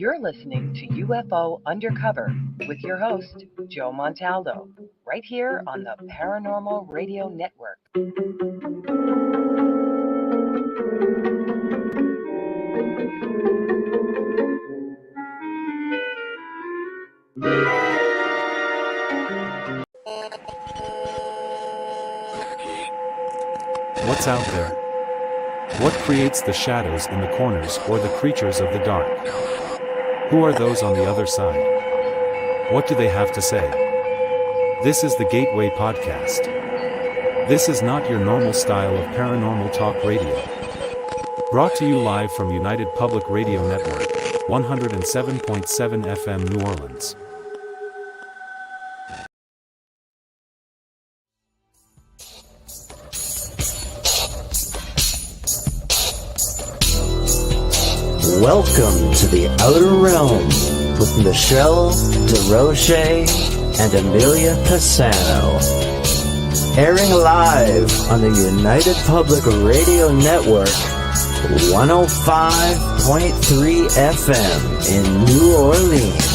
You're listening to UFO Undercover with your host, Joe Montaldo, right here on the Paranormal Radio Network. What's out there? What creates the shadows in the corners or the creatures of the dark? Who are those on the other side? What do they have to say? This is the Gateway Podcast. This is not your normal style of paranormal talk radio. Brought to you live from United Public Radio Network, 107.7 FM New Orleans. Welcome to the Outer Realm with Michelle DeRoche and Amelia Pisano. Airing live on the United Public Radio Network, 105.3 FM in New Orleans.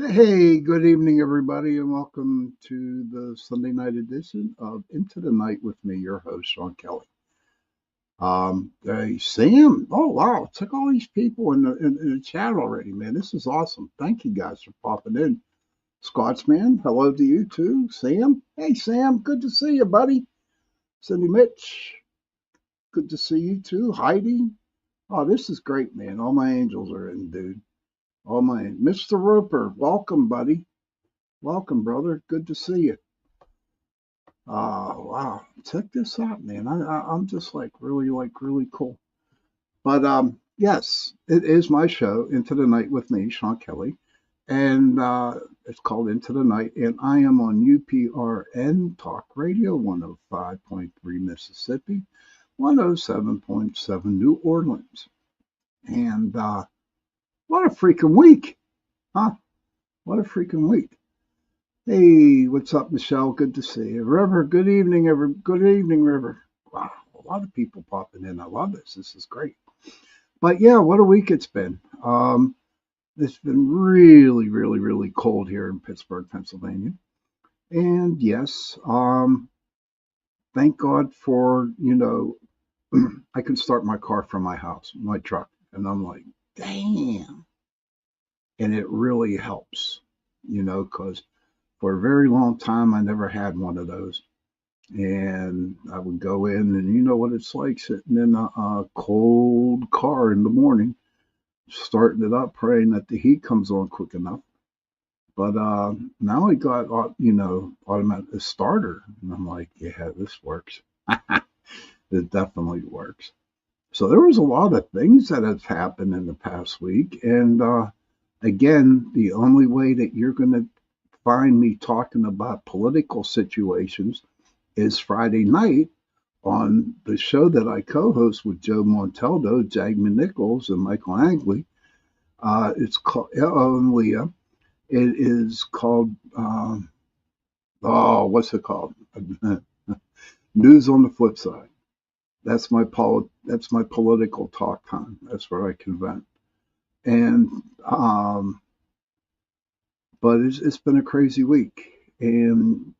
Hey, good evening, everybody, and welcome to the Sunday night edition of Into the Night with me, your host, Sean Kelly. Hey, Sam. Oh, wow. Took all these people in the chat already, man. This is awesome. Thank you guys for popping in. Scotsman, hello to you too. Sam. Hey, Sam. Good to see you, buddy. Cindy Mitch. Good to see you too. Heidi. Oh, this is great, man. All my angels are in, dude. Oh, my, Mr. Roper, welcome, buddy. Welcome, brother. Good to see you. Wow. Check this out, man. I'm just really cool. But yes, it is my show, Into the Night with me, Sean Kelly. And it's called Into the Night. And I am on UPRN Talk Radio, 105.3 Mississippi, 107.7 New Orleans. And what a freaking week, huh? What a freaking week. Hey, what's up, Michelle? Good to see you. River, good evening, Good evening, River. Wow, a lot of people popping in. I love this. This is great. But yeah, what a week it's been. It's been really cold here in Pittsburgh, Pennsylvania. And yes, thank God for, I can start my car from my house, my truck. And I'm like, damn. And it really helps, because for a very long time, I never had one of those. And I would go in and you know what it's like sitting in a cold car in the morning, starting it up, praying that the heat comes on quick enough. But now I got, automatic starter. And I'm like, yeah, this works. It definitely works. So there was a lot of things that have happened in the past week. And again, the only way that you're going to find me talking about political situations is Friday night on the show that I co-host with Joe Montaldo, Jagman Nichols, and Michael Angley. It's called Leah. It is called, what's it called? News on the Flip Side. That's my political talk time. That's where I can vent. And but it's been a crazy week. And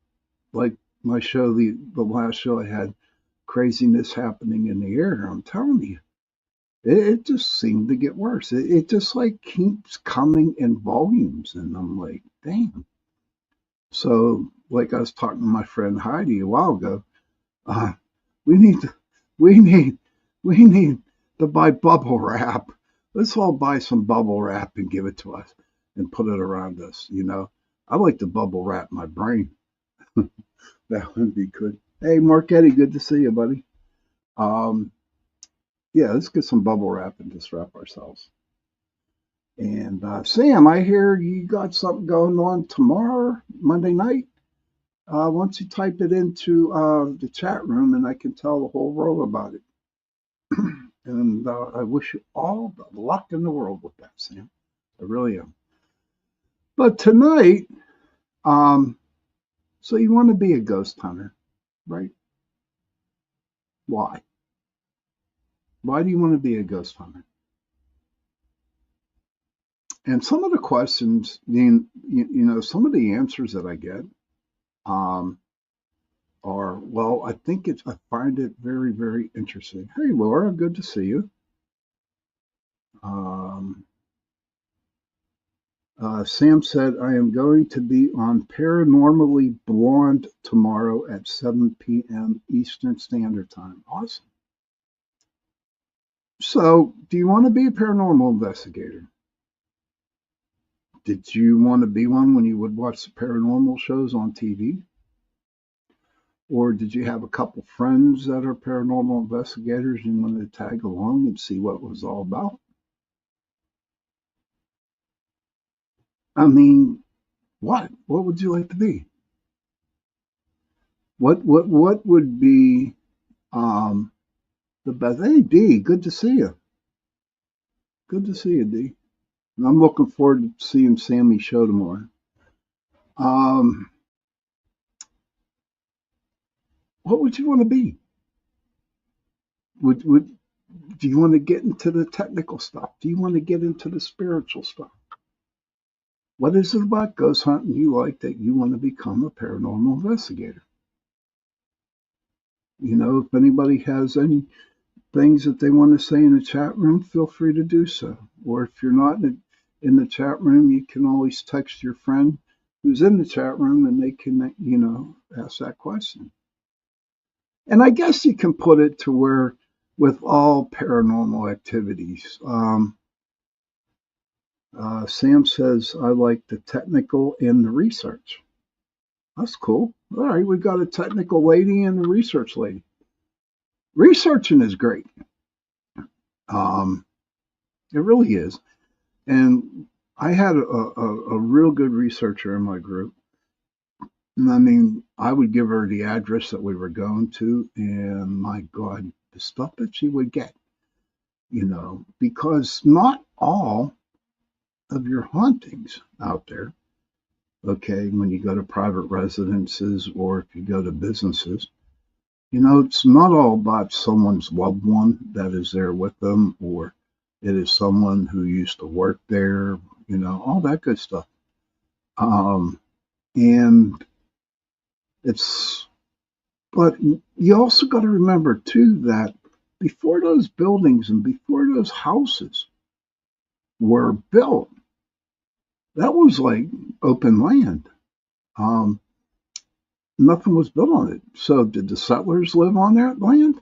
like my show, the last show I had, craziness happening in the air. I'm telling you, it just seemed to get worse. It just like keeps coming in volumes, and I'm like, damn. So, like I was talking to my friend Heidi a while ago, uh, we need to, we need, we need to buy bubble wrap. Let's all buy some bubble wrap and give it to us and put it around us. I like to bubble wrap my brain. That would be good. Hey, Marquetti, good to see you, buddy. Um, yeah, let's get some bubble wrap and just wrap ourselves. And Sam, I hear you got something going on tomorrow, Monday night. Once you type it into the chat room, and I can tell the whole world about it. And I wish you all the luck in the world with that, Sam. I really am. But tonight, so you want to be a ghost hunter, right? Why? Why do you want to be a ghost hunter? And some of the questions, some of the answers that I get um, are, well, I find it very, very interesting. Hey, Laura, good to see you. Um, Sam said, I am going to be on Paranormally Blonde tomorrow at 7 p.m. Eastern Standard Time. Awesome. So, do you want to be a paranormal investigator? Did you want to be one when you would watch the paranormal shows on TV? Or did you have a couple friends that are paranormal investigators and you wanted to tag along and see what it was all about? I mean, what? What would you like to be? What would be the best? Hey, D, good to see you. Good to see you, D. And I'm looking forward to seeing Sammy's show tomorrow. What would you want to be? Would do you want to get into the technical stuff? Do you want to get into the spiritual stuff? What is it about ghost hunting you like that you want to become a paranormal investigator? If anybody has any things that they want to say in the chat room, feel free to do so. Or if you're not in the chat room, you can always text your friend who's in the chat room and they can, ask that question. And I guess you can put it to where with all paranormal activities, Sam says, I like the technical and the research. That's cool. All right, we got a technical lady and a research lady. Researching is great. It really is. And I had a real good researcher in my group. And I mean, I would give her the address that we were going to, and my God, the stuff that she would get, because not all of your hauntings out there, okay, when you go to private residences or if you go to businesses, it's not all about someone's loved one that is there with them, or it is someone who used to work there, all that good stuff. And but you also got to remember too that before those buildings and before those houses were built, that was like open land. Nothing was built on it. So did the settlers live on that land?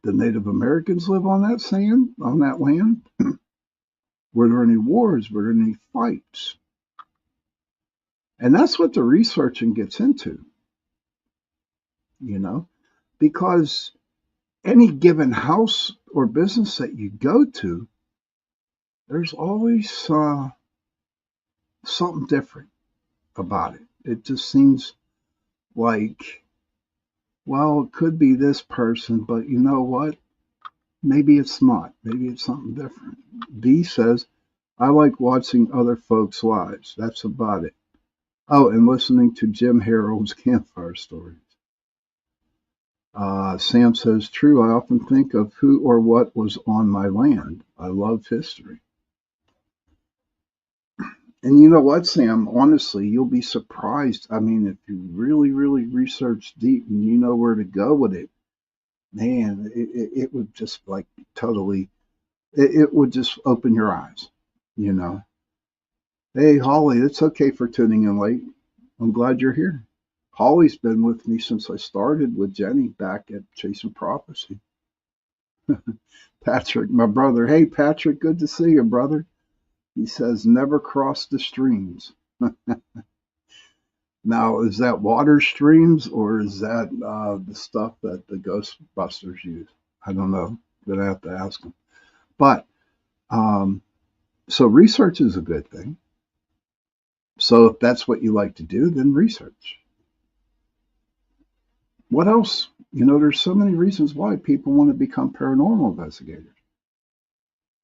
Did Native Americans live on that land? Were there any wars? Were there any fights? And that's what the researching gets into, because any given house or business that you go to, there's always something different about it. It just seems like, well, it could be this person, but you know what? Maybe it's not. Maybe it's something different. B says, I like watching other folks' lives. That's about it. Oh, and listening to Jim Harold's campfire stories. Sam says, true, I often think of who or what was on my land. I love history. And you know what, Sam? Honestly, you'll be surprised. I mean, if you really, really research deep and you know where to go with it, man, it would just like totally, it would just open your eyes, you know. Hey, Holly, it's okay for tuning in late. I'm glad you're here. Holly's been with me since I started with Jenny back at Chasing Prophecy. Patrick, my brother. Hey, Patrick, good to see you, brother. He says, never cross the streams. Now, is that water streams or is that the stuff that the Ghostbusters use? I don't know. Gonna have to ask them. But um, so research is a good thing. So if that's what you like to do, then research. What else? You know, there's so many reasons why people want to become paranormal investigators.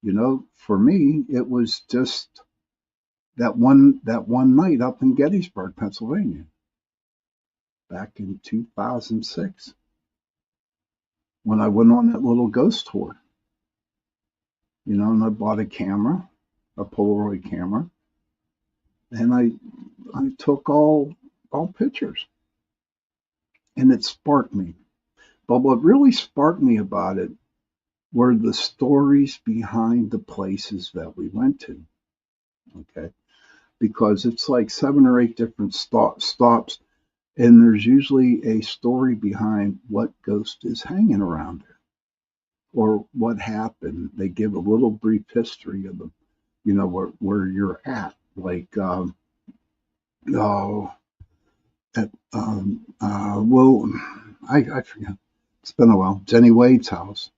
You know, for me, it was just that one night up in Gettysburg, Pennsylvania, back in 2006, when I went on that little ghost tour. You know, and I bought a camera, a Polaroid camera, and I took all pictures, and it sparked me. But what really sparked me about it were the stories behind the places that we went to. Okay, because it's like 7 or 8 different stops, and there's usually a story behind what ghost is hanging around there or what happened. They give a little brief history of the, you know, where you're at. Like, oh, well, I forget. It's been a while. Jenny Wade's house.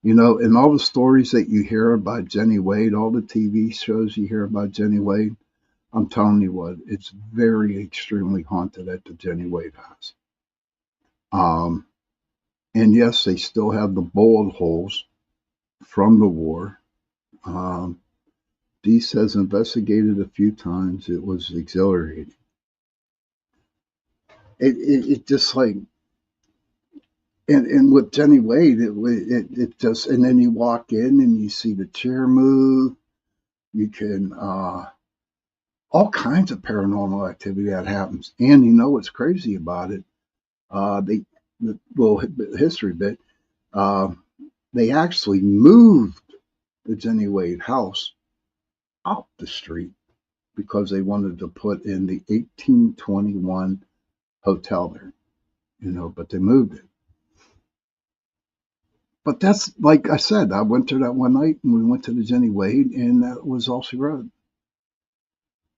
You know, and all the stories that you hear about Jenny Wade, all the TV shows you hear about Jenny Wade, I'm telling you what, it's very extremely haunted at the Jenny Wade house. And yes, they still have the bullet holes from the war. Dee says investigated a few times. It was exhilarating. It just like, and with Jenny Wade, it just, and then you walk in and you see the chair move. You can all kinds of paranormal activity that happens. And you know what's crazy about it? The little history bit. They actually moved the Jenny Wade house up the street because they wanted to put in the 1821 hotel there, you know, but they moved it. But that's, like I said, I went there that one night and we went to the Jenny Wade, and that was all she wrote.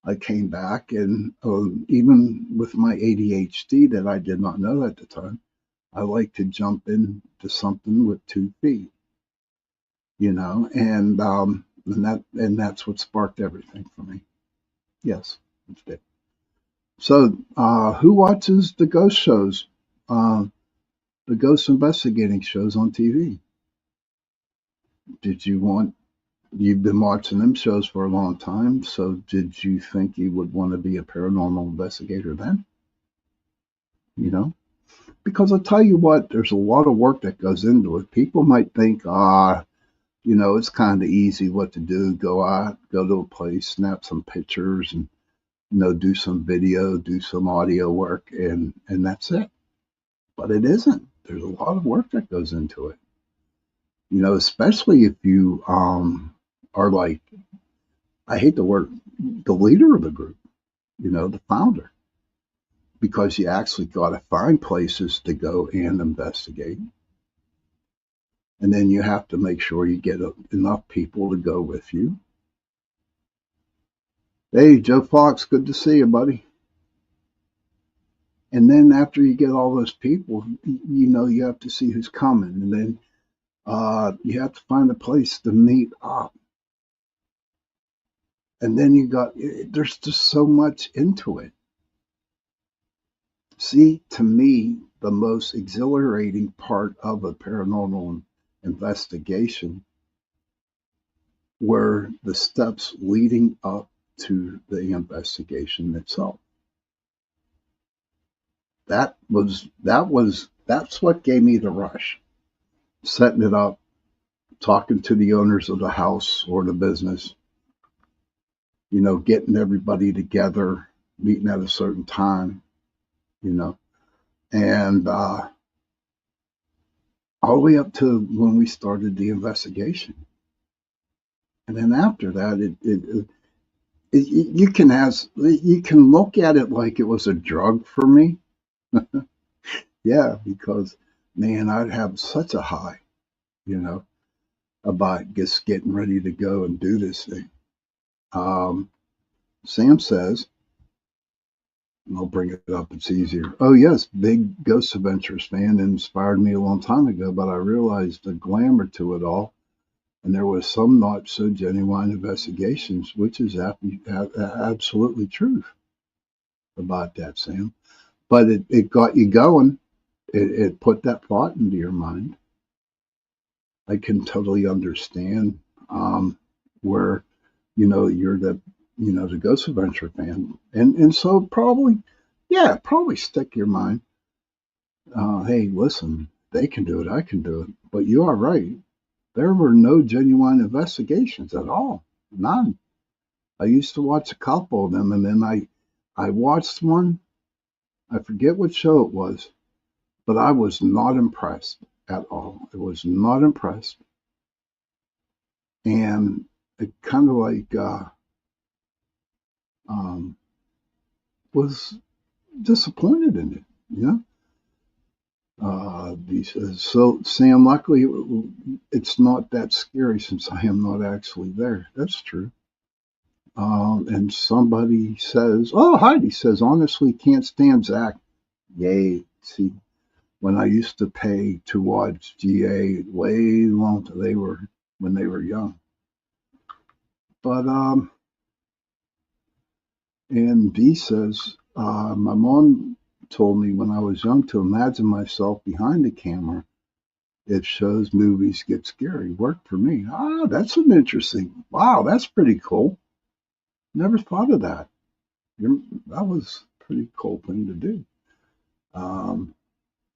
I came back, and even with my ADHD that I did not know at the time, I like to jump into something with 2 feet, you know, and that's what sparked everything for me. Yes, it's it. So, who watches the ghost shows, the ghost investigating shows on TV? You've been watching them shows for a long time, so did you think you would want to be a paranormal investigator then? You know? Because I'll tell you what, there's a lot of work that goes into it. People might think, you know, it's kind of easy what to do. Go out, go to a place, snap some pictures, and, you know, do some video, do some audio work, and that's it. But it isn't. There's a lot of work that goes into it. You know, especially if you are like, I hate the word, the leader of the group, you know, the founder, because you actually got to find places to go and investigate. And then you have to make sure you get enough people to go with you. Hey, Joe Fox, good to see you, buddy. And then after you get all those people, you know, you have to see who's coming. And then you have to find a place to meet up. And then there's just so much into it. See, to me, the most exhilarating part of a paranormal investigation were the steps leading up to the investigation itself. That's what gave me the rush. Setting it up, talking to the owners of the house or the business, getting everybody together, meeting at a certain time, and all the way up to when we started the investigation. And then after that, you can look at it like it was a drug for me. Yeah, because man, I'd have such a high, you know, about just getting ready to go and do this thing. Sam says, and I'll bring it up, it's easier. Oh, yes, big Ghost Adventures fan, inspired me a long time ago, but I realized the glamour to it all. And there was some not so genuine investigations, which is absolutely truth about that, Sam. But it got you going. It put that thought into your mind. I can totally understand where, you're the Ghost Adventure fan. And so probably stick your mind. Hey, listen, they can do it, I can do it. But you are right. There were no genuine investigations at all. None. I used to watch a couple of them, and then I watched one. I forget what show it was, but I was not impressed at all. I was not impressed. And it kind of like was disappointed in it, He says, so Sam, luckily it's not that scary since I am not actually there. That's true. And somebody says, oh, Heidi says, honestly, can't stand Zach. Yay. See, when I used to pay to watch GA way long when they were young. But, and B says, my mom told me when I was young to imagine myself behind the camera. It shows movies get scary. Worked for me. Ah, that's an interesting. Wow, that's pretty cool. Never thought of that. That was a pretty cool thing to do.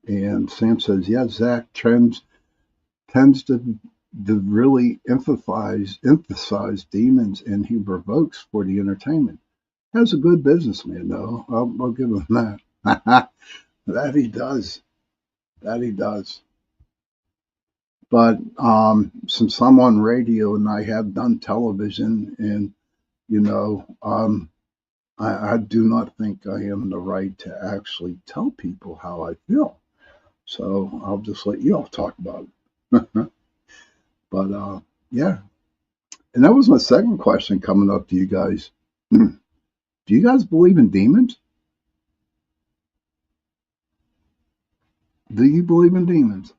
And Sam says, yeah, Zach tends to really emphasize demons, and he provokes for the entertainment. As a good businessman, though, I'll give him that. That he does. That he does. But since I'm on radio and I have done television, and I do not think I am the right to actually tell people how I feel. So I'll just let you all talk about it. But yeah, and that was my second question coming up to you guys. Do you guys believe in demons? Do you believe in demons?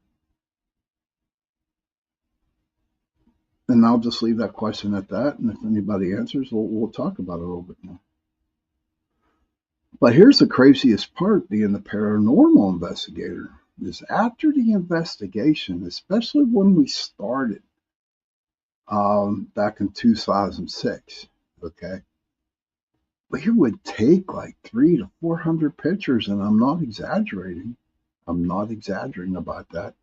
And I'll just leave that question at that. And if anybody answers, we'll talk about it a little bit more. But here's the craziest part, being the paranormal investigator, is after the investigation, especially when we started back in 2006, okay, we would take like 300 to 400 pictures, and I'm not exaggerating. I'm not exaggerating about that.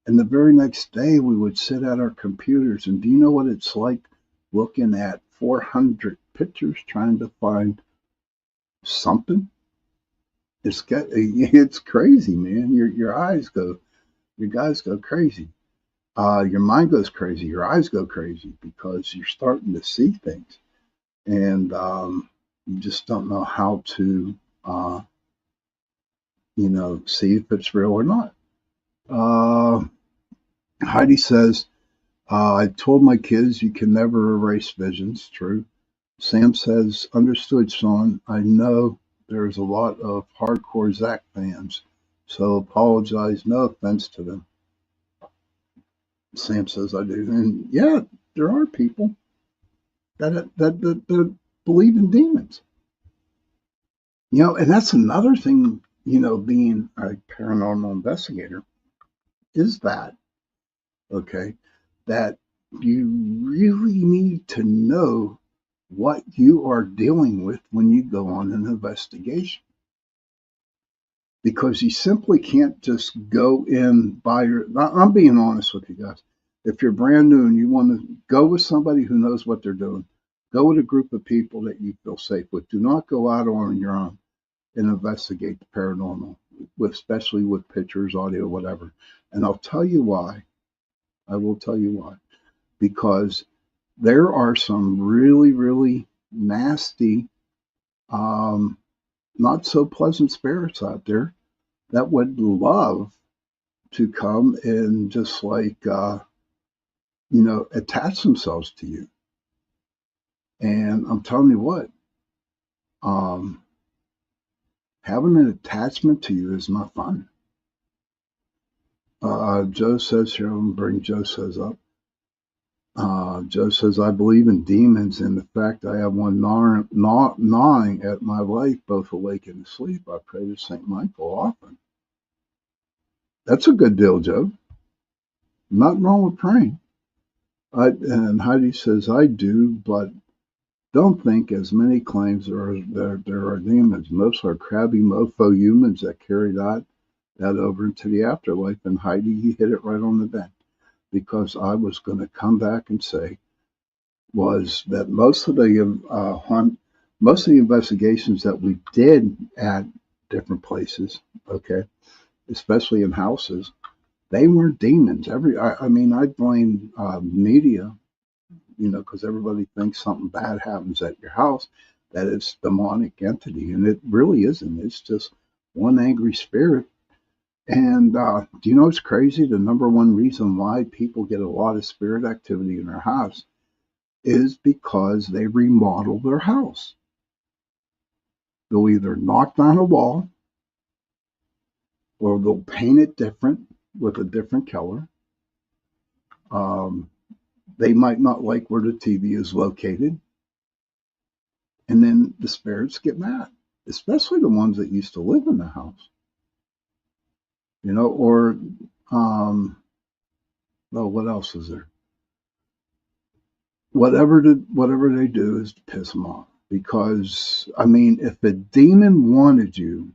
And the very next day, we would sit at our computers, and do you know what it's like looking at 400 pictures trying to find something? It's crazy, man. Your guys go crazy. Your mind goes crazy. Your eyes go crazy because you're starting to see things, and you just don't know how to, see if it's real or not. Heidi says, I told my kids you can never erase visions. True. Sam says, understood, Sean. I know there's a lot of hardcore Zach fans, so apologize. No offense to them. Sam says, I do. And yeah, there are people that believe in demons. And that's another thing, being a paranormal investigator, is that, okay, that you really need to know what you are dealing with when you go on an investigation. Because you simply can't just go in by I'm being honest with you guys. If you're brand new and you want to go with somebody who knows what they're doing, Go with a group of people that you feel safe with. Do not go out on your own and investigate the paranormal, especially with pictures, audio, whatever. And I'll tell you why. I will tell you why. Because there are some really, really nasty, not so pleasant spirits out there that would love to come and just attach themselves to you. And I'm telling you what, having an attachment to you is not fun. Joe says here, I'm going to bring Joe says up. Joe says, I believe in demons, and the fact I have one gnawing at my life, both awake and asleep. I pray to St. Michael often. That's a good deal, Joe. Nothing wrong with praying. And Heidi says, I do, but don't think as many claims there are demons. Most are crabby mofo humans that carry that over into the afterlife. And Heidi, you hit it right on the bend, because I was going to come back and say was that most of the investigations that we did at different places, okay, especially in houses, they weren't demons. I blame media, because everybody thinks something bad happens at your house, that it's demonic entity, and it really isn't. It's just one angry spirit. And do you know what's crazy? The number one reason why people get a lot of spirit activity in their house is because they remodel their house. They'll either knock down a wall, or they'll paint it different with a different color. They might not like where the TV is located. And then the spirits get mad, especially the ones that used to live in the house. Or, what else is there? Whatever they do is to piss them off. Because, if a demon wanted you,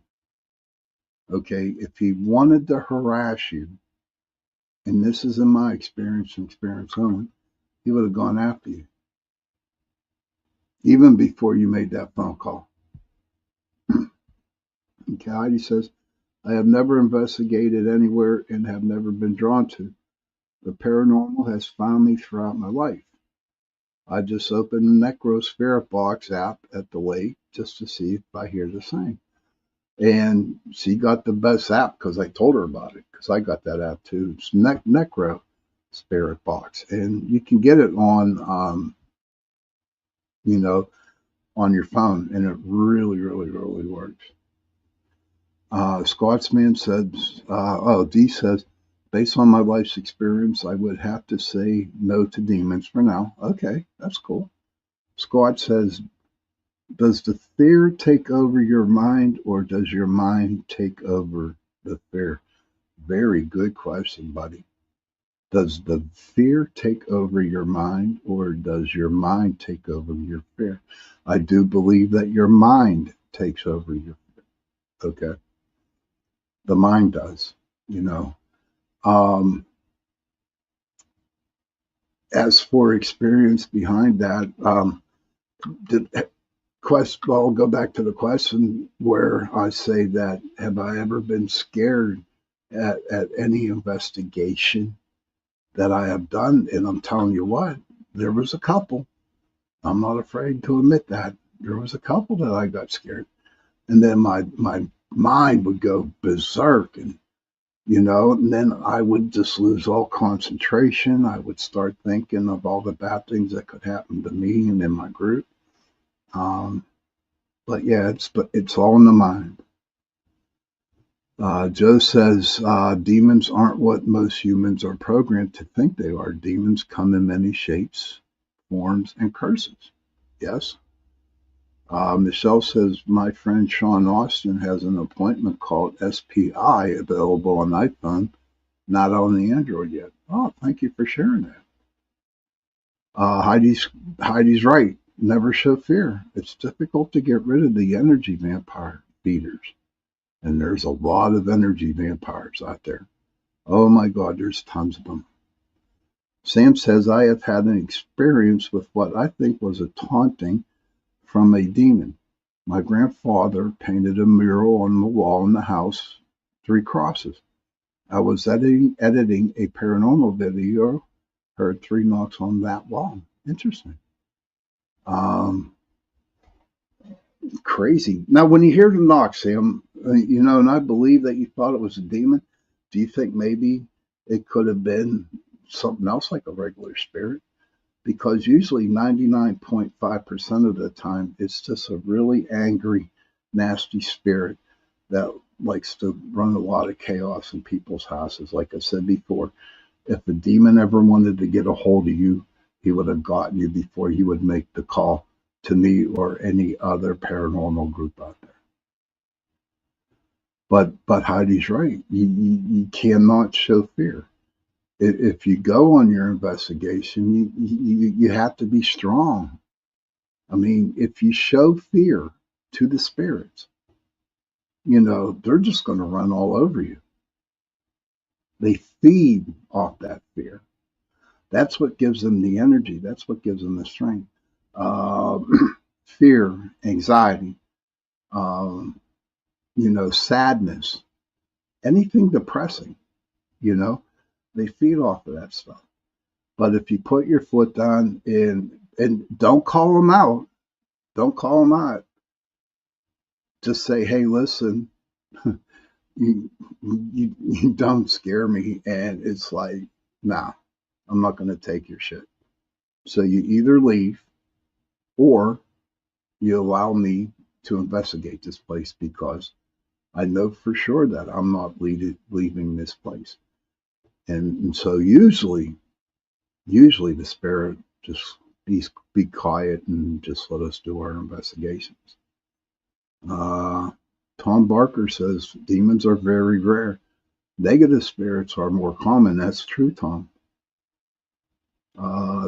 okay, if he wanted to harass you, and this is in my experience only, he would have gone after you, even before you made that phone call. Okay, Heidi says, I have never investigated anywhere and have never been drawn to. The paranormal has found me throughout my life. I just opened the Necrospirit Box app at the lake just to see if I hear the same. And she got the best app because I told her about it, because I got that app too. It's Necro Spirit Box, and you can get it on on your phone, and it really, really, really works. Scotsman says, D says, based on my life's experience, I would have to say no to demons for now. Okay, that's cool. Scott says, does the fear take over your mind, or does your mind take over the fear? Very good question, buddy. Does the fear take over your mind, or does your mind take over your fear? I do believe that your mind takes over your fear. Okay. The mind does, As for experience behind that, I'll go back to the question where I say that, have I ever been scared at any investigation that I have done? And I'm telling you what, there was a couple. I'm not afraid to admit that. There was a couple that I got scared. And then my mind would go berserk, and then I would just lose all concentration. I would start thinking of all the bad things that could happen to me and in my group. But yeah, it's all in the mind. Joe says, demons aren't what most humans are programmed to think they are. Demons come in many shapes, forms, and curses. Yes. Michelle says, my friend Sean Austin has an appointment called SPI available on iPhone, not on the Android yet. Oh, thank you for sharing that. Heidi's right. Never show fear. It's difficult to get rid of the energy vampire feeders. And there's a lot of energy vampires out there. Oh my God, there's tons of them. Sam says, I have had an experience with what I think was a taunting from a demon. My grandfather painted a mural on the wall in the house, 3 crosses. I was editing a paranormal video, heard 3 knocks on that wall. Interesting. Um, Crazy. Now, when you hear the knock, Sam, and I believe that you thought it was a demon, do you think maybe it could have been something else like a regular spirit? Because usually 99.5% of the time, it's just a really angry, nasty spirit that likes to run a lot of chaos in people's houses. Like I said before, if a demon ever wanted to get a hold of you, he would have gotten you before he would make the call to me or any other paranormal group out there. But Heidi's right. You cannot show fear. If you go on your investigation, you have to be strong. I mean, if you show fear to the spirits, they're just going to run all over you. They feed off that fear. That's what gives them the energy. That's what gives them the strength. Fear, anxiety, sadness, anything depressing, they feed off of that stuff. But if you put your foot down and don't call them out, just say, hey, listen, you don't scare me. And it's like, nah, I'm not going to take your shit. So you either leave or you allow me to investigate this place, because I know for sure that I'm not leaving this place. And so usually the spirit just be quiet and just let us do our investigations. Tom Barker says demons are very rare. Negative spirits are more common. That's true, Tom.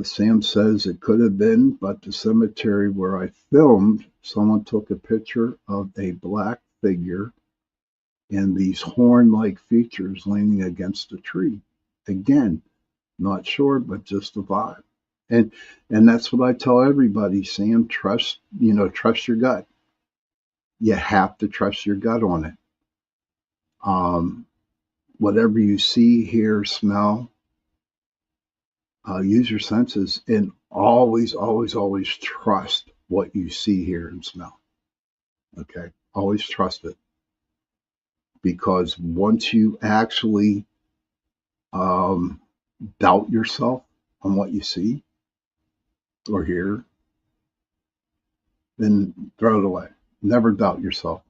Sam says it could have been, but the cemetery where I filmed, someone took a picture of a black figure and these horn-like features leaning against a tree. Again, not sure, but just a vibe. And that's what I tell everybody, Sam. Trust your gut. You have to trust your gut on it. Whatever you see, hear, smell, use your senses, and always, always, always trust what you see, hear, and smell. Okay? Always trust it. Because once you actually doubt yourself on what you see or hear, then throw it away. Never doubt yourself.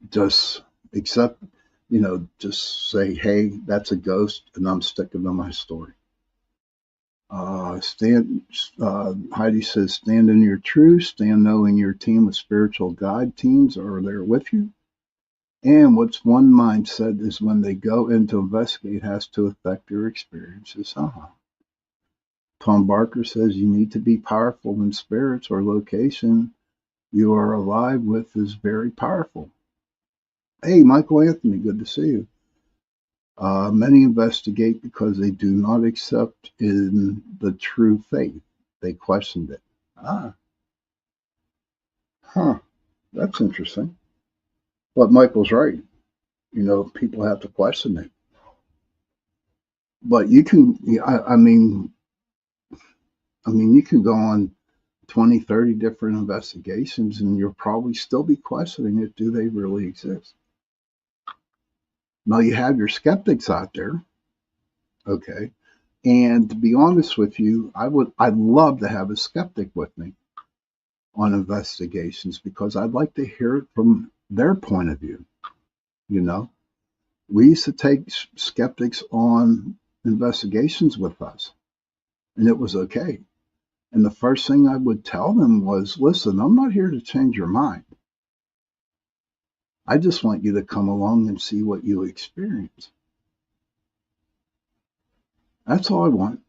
Just accept, just say, hey, that's a ghost, and I'm sticking to my story. Heidi says, stand in your truth, stand knowing your team of spiritual guide teams are there with you. And what's one mindset is when they go in to investigate has to affect your experiences. Tom Barker says you need to be powerful when spirits or location you are alive with is very powerful. Hey, Michael Anthony, good to see you. Many investigate because they do not accept in the true faith. They questioned it. That's interesting. But Michael's right. People have to question it. But you can, I mean, you can go on 20, 30 different investigations and you'll probably still be questioning it. Do they really exist? Now you have your skeptics out there. Okay. And to be honest with you, I'd love to have a skeptic with me on investigations, because I'd like to hear it from their point of view. We used to take skeptics on investigations with us, and it was okay. And the first thing I would tell them was, listen, I'm not here to change your mind. I just want you to come along and see what you experience. That's all I want,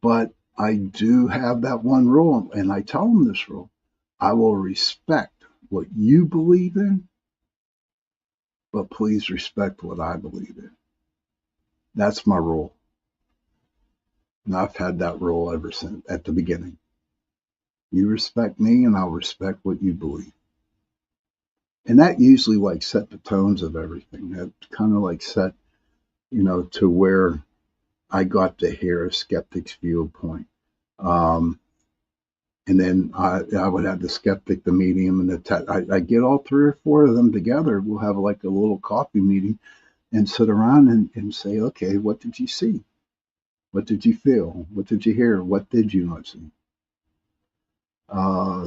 But I do have that one rule, and I tell them this rule. I will respect what you believe in, but please respect what I believe in. That's my rule. And I've had that rule ever since at the beginning. You respect me and I'll respect what you believe. And that usually like set the tones of everything. That kind of like set, to where I got to hear a skeptic's viewpoint. And then I would have the skeptic, the medium, and I get all 3 or 4 of them together. We'll have like a little coffee meeting and sit around and say, okay, what did you see? What did you feel? What did you hear? What did you not see?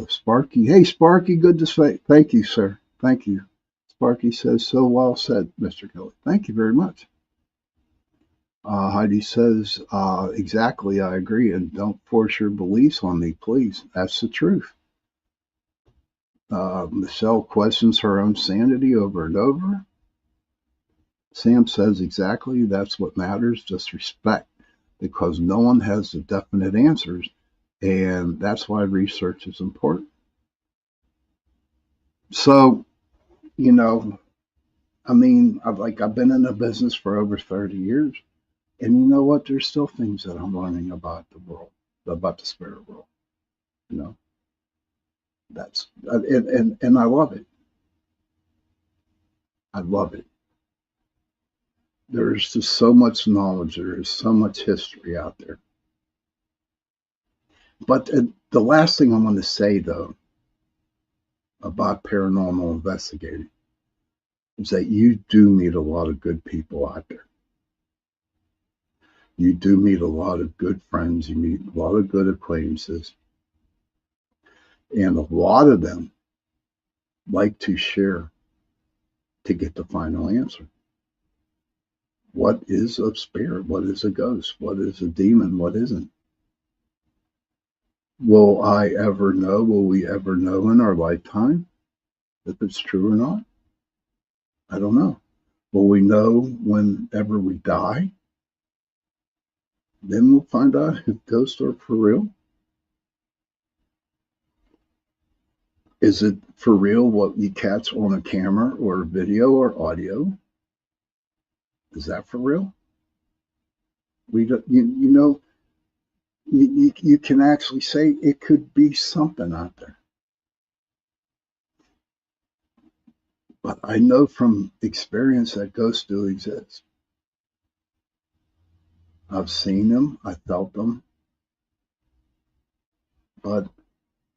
Sparky, hey Sparky, good to say. Thank you, sir. Thank you. Sparky says, so well said, Mr. Kelly. Thank you very much. Heidi says, exactly, I agree, and don't force your beliefs on me, please. That's the truth. Michelle questions her own sanity over and over. Sam says, exactly, that's what matters, just respect, because no one has the definite answers, and that's why research is important. So, I've been in the business for over 30 years. And you know what? There's still things that I'm learning about the world, about the spirit world. That's and I love it. I love it. There's just so much knowledge. There is so much history out there. But the last thing I want to say, though, about paranormal investigating is that you do meet a lot of good people out there. You do meet a lot of good friends. You meet a lot of good acquaintances. And a lot of them like to share to get the final answer. What is a spirit? What is a ghost? What is a demon? What isn't? Will I ever know? Will we ever know in our lifetime if it's true or not? I don't know. Will we know whenever we die? Then we'll find out if ghosts are for real. Is it for real what you catch on a camera or video or audio? Is that for real? We don't, you can actually say it could be something out there. But I know from experience that ghosts do exist. I've seen them, I felt them. But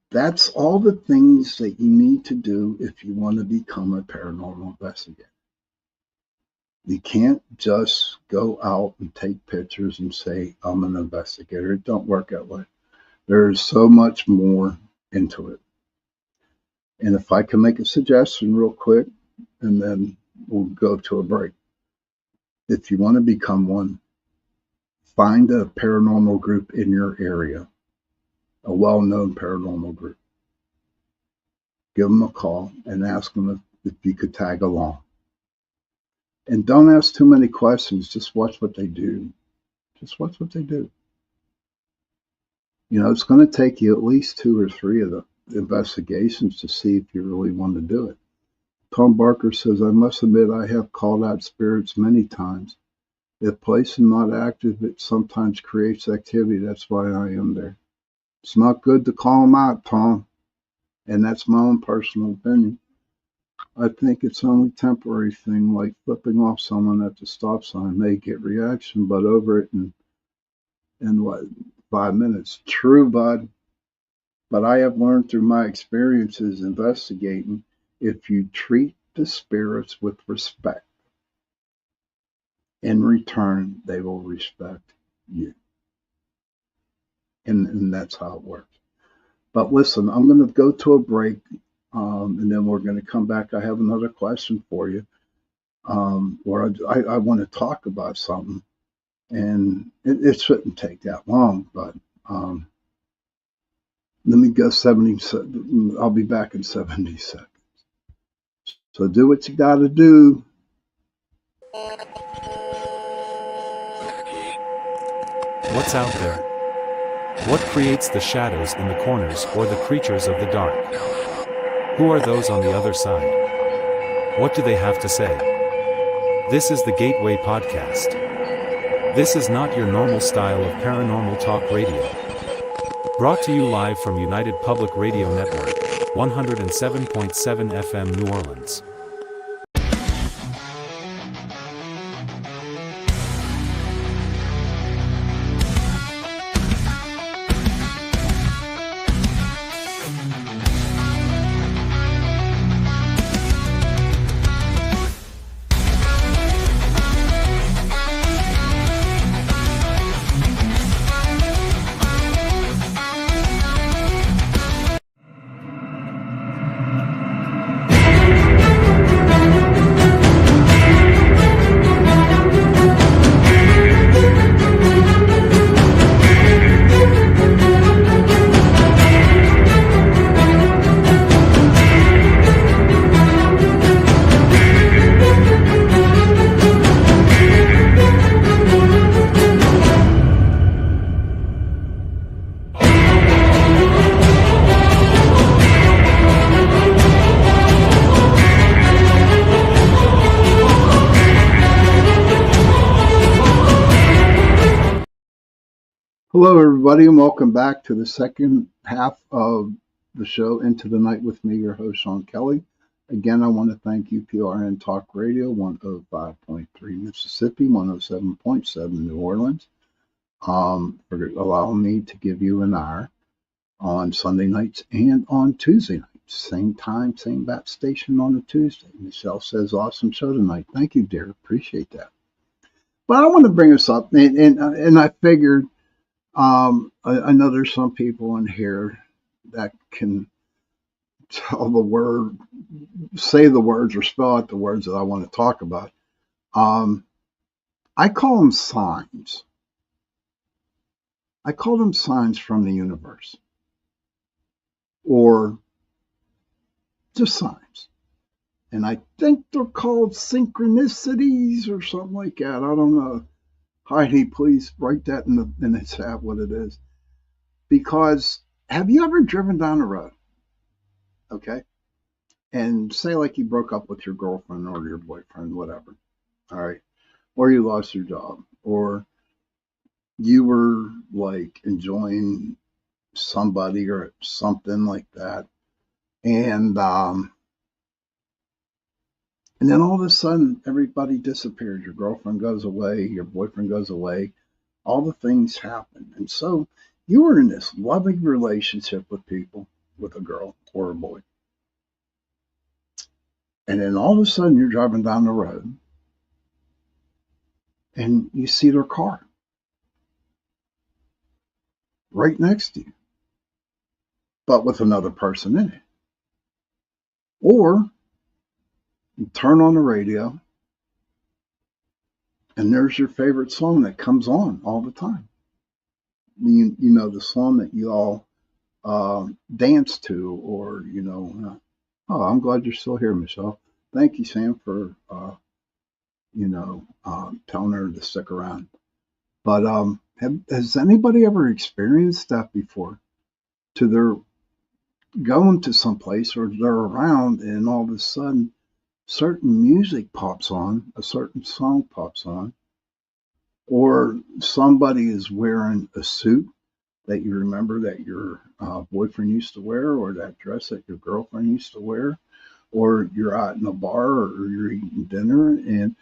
that's all the things that you need to do if you want to become a paranormal investigator. You can't just go out and take pictures and say, I'm an investigator. It don't work that way. There's so much more into it. And if I can make a suggestion real quick, and then we'll go to a break. If you want to become one, find a paranormal group in your area, a well-known paranormal group. Give them a call and ask them if you could tag along. And don't ask too many questions. Just watch what they do. Just watch what they do. It's going to take you at least 2 or 3 of the investigations to see if you really want to do it. Tom Barker says, I must admit I have called out spirits many times. If place is not active, it sometimes creates activity. That's why I am there. It's not good to call them out, Tom. And that's my own personal opinion. I think it's only temporary thing, like flipping off someone at the stop sign may get reaction, but over it in 5 minutes. True, bud. But I have learned through my experiences investigating, if you treat the spirits with respect, in return, they will respect you. And that's how it works. But listen, I'm going to go to a break, and then we're going to come back. I have another question for you, where I want to talk about something, and it shouldn't take that long, but let me go 70. I'll be back in 70 seconds. So do what you got to do. What's out there? What creates the shadows in the corners or the creatures of the dark? Who are those on the other side? What do they have to say? This is the Gateway Podcast. This is not your normal style of paranormal talk radio. Brought to you live from United Public Radio Network, 107.7 FM New Orleans. Hello, everybody, and welcome back to the second half of the show, Into the Night with me, your host, Sean Kelly. Again, I want to thank UPRN Talk Radio, 105.3 Mississippi, 107.7 New Orleans, for allowing me to give you an hour on Sunday nights and on Tuesday nights. Same time, same bat station on a Tuesday. Michelle says, awesome show tonight. Thank you, dear. Appreciate that. But I want to bring us up, and I figured, I know there's some people in here that can tell the word, say the words, or spell out the words that I want to talk about. I call them signs. I call them signs from the universe, or just signs. And I think they're called synchronicities or something like that. I don't know. Heidi, please write that in the chat what it is. Because have you ever driven down the road, okay, and say like you broke up with your girlfriend or your boyfriend, whatever, all right, or you lost your job, or you were like enjoying somebody or something like that, and then all of a sudden, everybody disappears. Your girlfriend goes away, your boyfriend goes away, all the things happen. And so you were in this loving relationship with people, with a girl or a boy. And then all of a sudden, you're driving down the road and you see their car right next to you, but with another person in it. Or you turn on the radio, and there's your favorite song that comes on all the time. You know, the song that you all dance to, or, oh, I'm glad you're still here, Michelle. Thank you, Sam, for, telling her to stick around. But has anybody ever experienced that before? They're going to some place, or they're around, and all of a sudden, certain music pops on, a certain song pops on, or somebody is wearing a suit that you remember that your boyfriend used to wear, or that dress that your girlfriend used to wear, or you're out in a bar, or you're eating dinner, and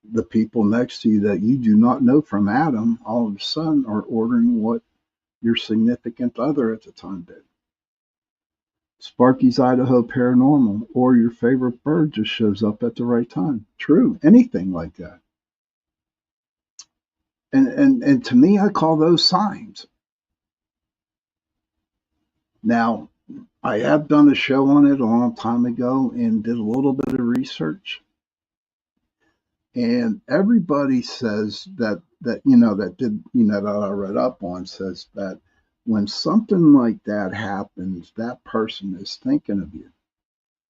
the people next to you that you do not know from Adam all of a sudden are ordering what your significant other at the time did. Sparky's Idaho Paranormal, or your favorite bird just shows up at the right time. True, anything like that. And to me, I call those signs. Now, I have done a show on it a long time ago and did a little bit of research. And everybody says that I read up on says that when something like that happens, that person is thinking of you.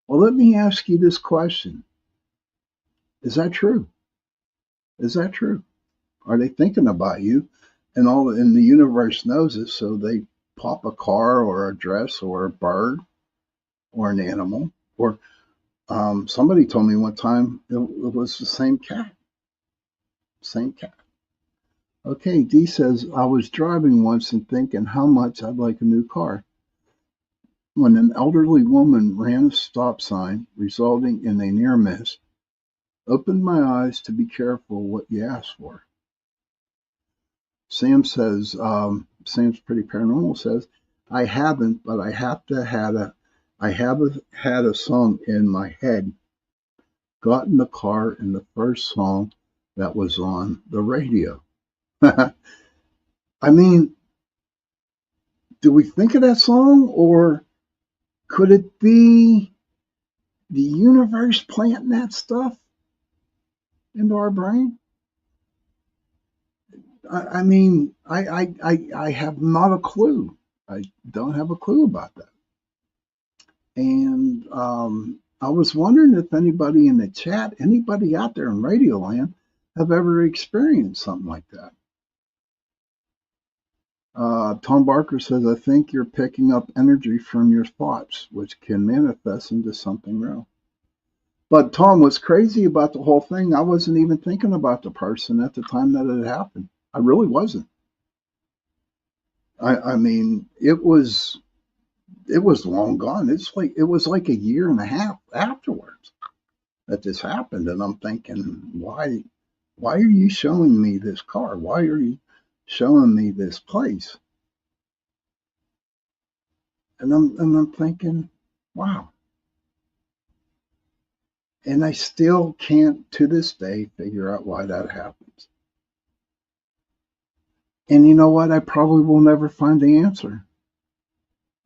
Well, let me ask you this question. Is that true? Is that true? Are they thinking about you? And the universe knows it, so they pop a car or a dress or a bird or an animal. Or somebody told me one time it was the same cat. Same cat. Okay, D says, I was driving once and thinking how much I'd like a new car when an elderly woman ran a stop sign, resulting in a near miss. Opened my eyes to be careful what you ask for. Sam says, Sam's Pretty Paranormal says, I haven't, but I have had a song in my head. Got in the car and the first song that was on the radio. I mean, do we think of that song, or could it be the universe planting that stuff into our brain? I mean, I have not a clue. I don't have a clue about that. And I was wondering if anybody in the chat, anybody out there in Radio Land, have ever experienced something like that. Tom Barker says, I think you're picking up energy from your thoughts, which can manifest into something real. But Tom, what's crazy about the whole thing, I wasn't even thinking about the person at the time that it happened. I really wasn't. I mean, it was long gone. It was like a year and a half afterwards that this happened, and I'm thinking, why are you showing me this car? Why are you showing me this place? And I'm thinking, wow. And I still can't, to this day, figure out why that happens. And you know what? I probably will never find the answer.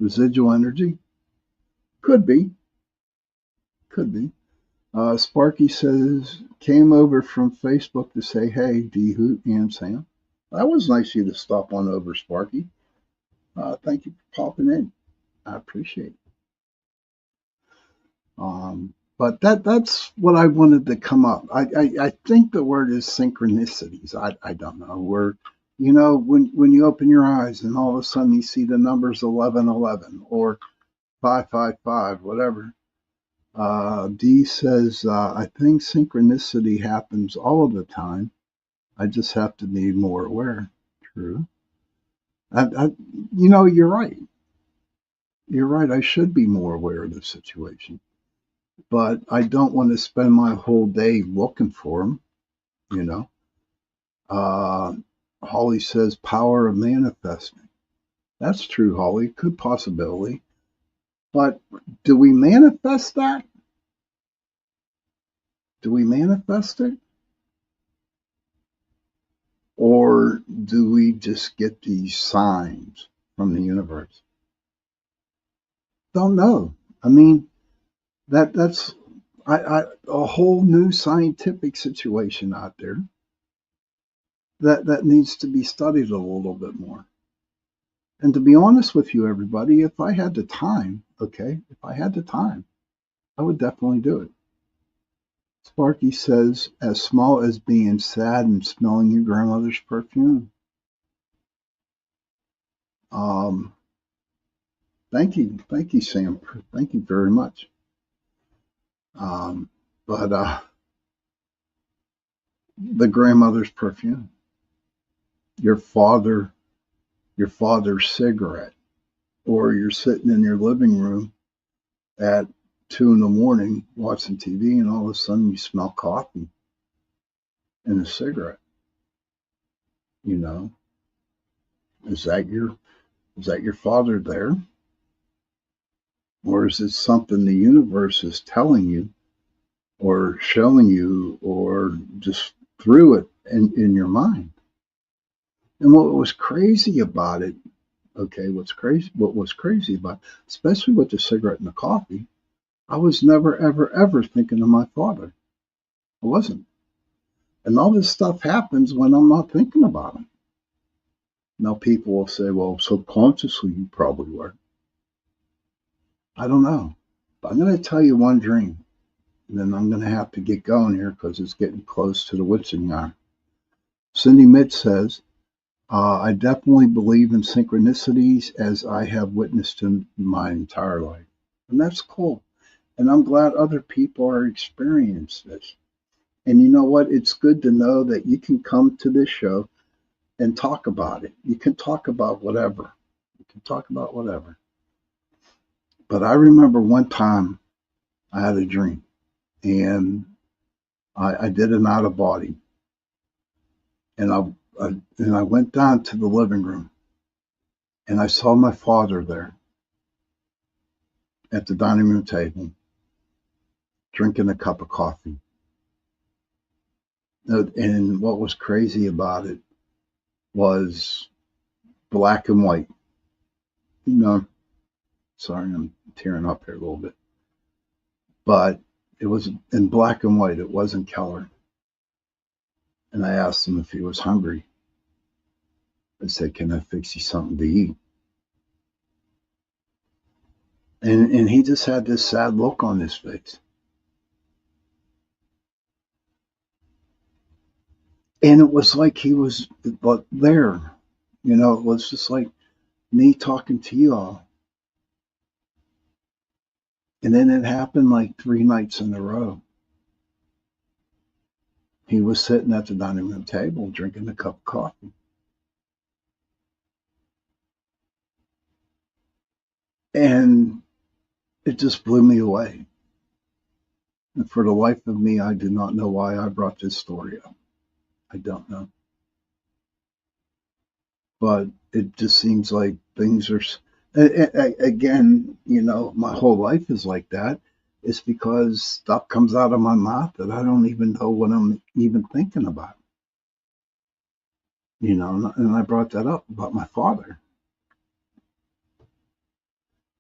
Residual energy? Could be. Could be. Sparky says, came over from Facebook to say, hey, D-Hoot and Sam. That was nice of you to stop on over, Sparky. Thank you for popping in. I appreciate it. But that's what I wanted to come up. I think the word is synchronicities. I don't know. When you open your eyes and all of a sudden you see the numbers 1111 or 555, whatever. D says, I think synchronicity happens all of the time. I just have to be more aware. True. You're right. You're right. I should be more aware of the situation. But I don't want to spend my whole day looking for them, you know. Holly says, power of manifesting. That's true, Holly. Could possibility. But do we manifest that? Do we manifest it? Or do we just get these signs from the universe? Don't know. I mean, that's a whole new scientific situation out there that needs to be studied a little bit more. And to be honest with you, everybody, if I had the time, I would definitely do it. Sparky says, as small as being sad and smelling your grandmother's perfume. Thank you, Sam. Thank you very much. But the grandmother's perfume, your father's cigarette, or you're sitting in your living room at 2 a.m. watching TV, and all of a sudden you smell coffee and a cigarette. You know, is that your father there? Or is it something the universe is telling you or showing you, or just threw it in your mind? And what was crazy about it, what was crazy about, especially with the cigarette and the coffee, I was never, ever, ever thinking of my father. I wasn't. And all this stuff happens when I'm not thinking about it. Now people will say, well, subconsciously you probably were. I don't know. But I'm going to tell you one dream. And then I'm going to have to get going here because it's getting close to the witching hour. Cindy Mitch says, I definitely believe in synchronicities as I have witnessed in my entire life. And that's cool. And I'm glad other people are experiencing this. And you know what? It's good to know that you can come to this show and talk about it. You can talk about whatever. You can talk about whatever. But I remember one time I had a dream, and I did an out of body, and I went down to the living room, and I saw my father there at the dining room table, drinking a cup of coffee. And what was crazy about it was black and white. You know, sorry, I'm tearing up here a little bit, but it was in black and white. It wasn't color. And I asked him if he was hungry. I said, "Can I fix you something to eat?" And he just had this sad look on his face. And it was like he was there. You know, it was just like me talking to you all. And then it happened like 3 nights in a row. He was sitting at the dining room table drinking a cup of coffee. And it just blew me away. And for the life of me, I do not know why I brought this story up. I don't know. But it just seems like things are, again, you know, my whole life is like that. It's because stuff comes out of my mouth that I don't even know what I'm even thinking about. You know, and I brought that up about my father.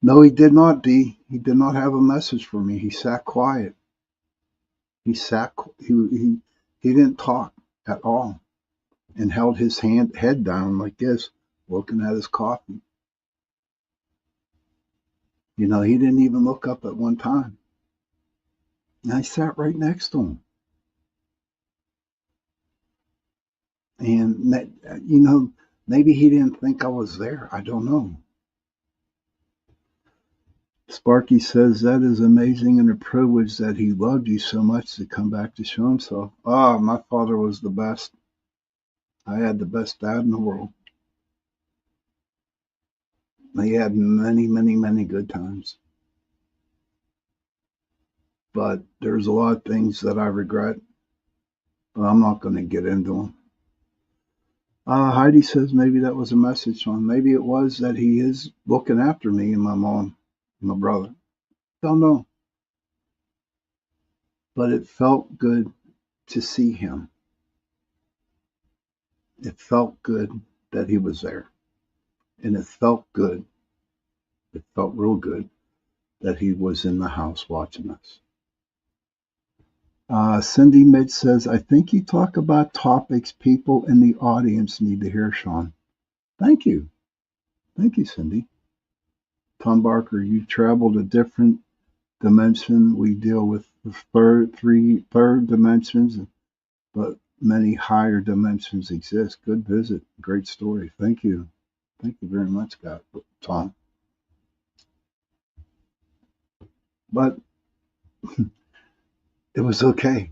No, he did not, D. He did not have a message for me. He sat quiet. He didn't talk at all, and held his head down like this, looking at his coffee. You know, he didn't even look up at one time. And I sat right next to him. And, you know, maybe he didn't think I was there. I don't know. Sparky says, that is amazing and a privilege that he loved you so much to come back to show himself. Ah, my father was the best. I had the best dad in the world. He had many, many, many good times. But there's a lot of things that I regret, but I'm not going to get into them. Heidi says maybe that was a message on. Maybe it was that he is looking after me and my mom and my brother. Don't know. But it felt good to see him. It felt good that he was there. And it felt good. It felt real good that he was in the house watching us. Cindy Mid says, I think you talk about topics people in the audience need to hear, Sean. Thank you. Thank you, Cindy. Tom Barker, you traveled a different dimension. We deal with the third dimensions, but many higher dimensions exist. Good visit. Great story. Thank you. Thank you very much, Tom. But it was okay.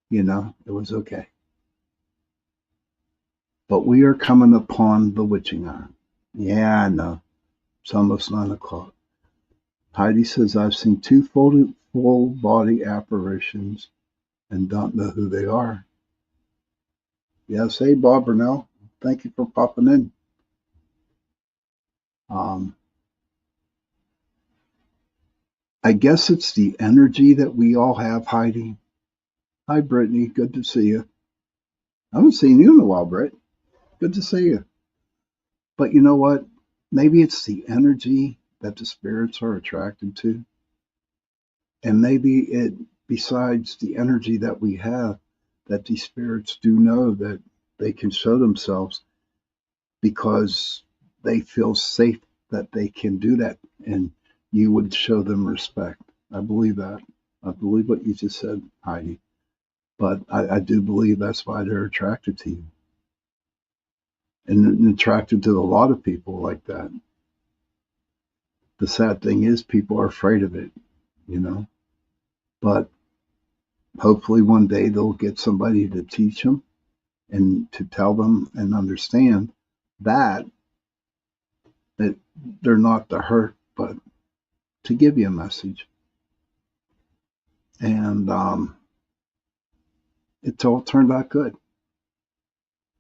You know, it was okay. But we are coming upon the witching hour. Yeah, I know. It's almost 9 o'clock. Heidi says, I've seen 2 full body apparitions and don't know who they are. Yes, hey, Bob Burnell. Thank you for popping in. I guess it's the energy that we all have, Heidi. Hi, Brittany. Good to see you. I haven't seen you in a while, Britt. Good to see you. But you know what? Maybe it's the energy that the spirits are attracted to. And maybe it, besides the energy that we have, that these spirits do know that they can show themselves because they feel safe that they can do that. And you would show them respect. I believe that. I believe what you just said, Heidi. But I do believe that's why they're attracted to you. And attracted to a lot of people like that. The sad thing is people are afraid of it, you know. But hopefully one day they'll get somebody to teach them and to tell them and understand that they're not to hurt, but to give you a message. And it's all turned out good.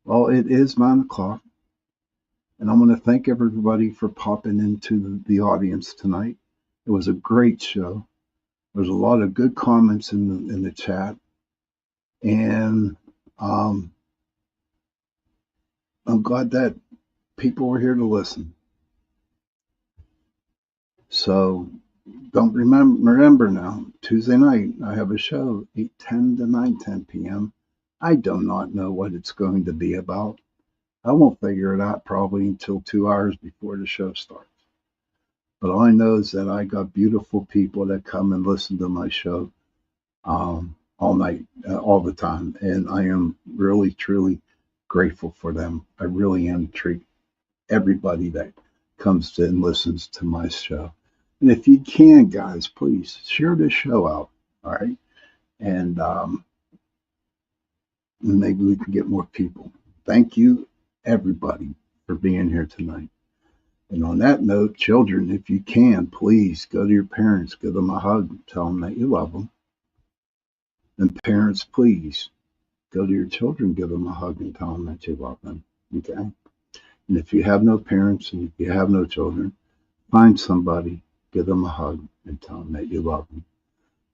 Well, it is 9 o'clock, and I want to thank everybody for popping into the audience tonight. It was a great show. There's a lot of good comments in the chat, and I'm glad that people were here to listen. So don't remember now, Tuesday night I have a show 8:10 to 9:10 p.m. I do not know what it's going to be about. I won't figure it out probably until 2 hours before the show starts. But all I know is that I got beautiful people that come and listen to my show all night, all the time. And I am really, truly grateful for them. I really am. Treat everybody that comes to and listens to my show. And if you can, guys, please share this show out. All right. And maybe we can get more people. Thank you, everybody, for being here tonight. And on that note, children, if you can, please go to your parents, give them a hug, tell them that you love them. And parents, please go to your children, give them a hug, and tell them that you love them. Okay? And if you have no parents and if you have no children, find somebody, give them a hug, and tell them that you love them.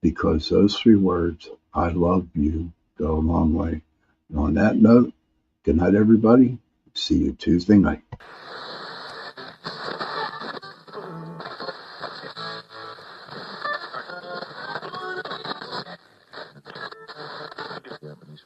Because those 3 words, I love you, go a long way. And on that note, good night, everybody. See you Tuesday night. Japanese.